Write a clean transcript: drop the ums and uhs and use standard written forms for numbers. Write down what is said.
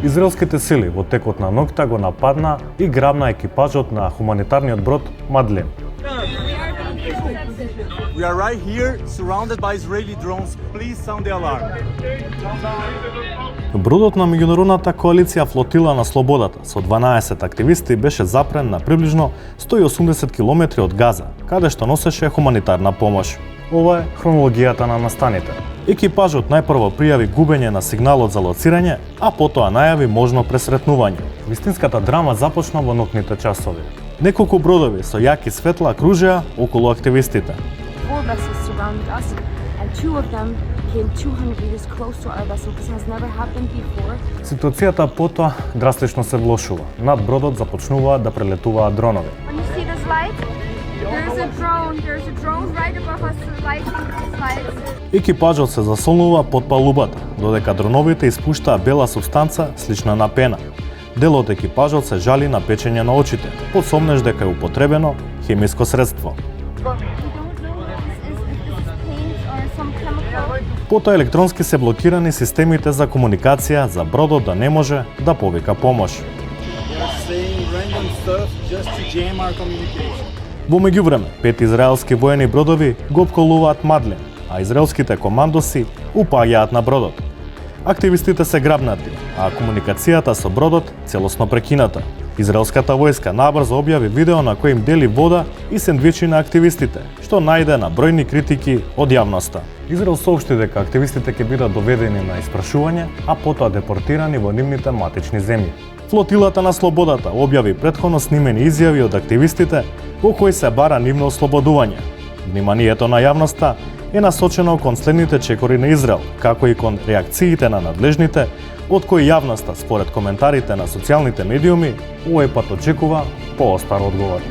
Израелските сили во текот на ноќта го нападна и грабна екипажот на хуманитарниот брод Мадлен. We are right here, surrounded by Israeli drones. Please sound the alarm. Бродот на меѓународната коалиција Флотила на слободата со 12 активисти беше запрен на приближно 180 километри од Газа, каде што носеше хуманитарна помош. Ова е хронологијата на настаните. Екипажот најпрво пријави губење на сигналот за лоцирање, а потоа најави можно пресретнување. Вистинската драма започна во ноќните часови. Неколку бродови со јаки светла кружеа околу активистите. Ситуацијата потоа драстично се влошува. Над бродот започнуваат да прелетуваат дронови. Екипажот се засолнува под палубата, додека дроновите испуштаа бела супстанца слична на пена. Дел од екипажот се жали на печење на очите, под сомнеж дека е употребено хемиско средство. Потоа електронски се блокирани системите за комуникација за бродот да не може да повика помош. Во меѓувреме, 5 израелски воени бродови го опколуваат Мадлен, а израелските командоси упаѓаат на бродот. Активистите се грабнати, а комуникацијата со бродот целосно прекината. Израелската војска набрзо објави видео на кој им дели вода и сендвичи на активистите, што најде на бројни критики од јавноста. Израел соопшти дека активистите ќе бидат доведени на испрашување, а потоа депортирани во нивните матични земји. Флотилата на слободата објави претходно снимени изјави од активистите во кои се бара нивно ослободување. Вниманието на јавноста е насочено кон следните чекори на Израел, како и кон реакциите на надлежните, од кои јавноста, според коментарите на социјалните медиуми, овој пат очекува поостар одговор.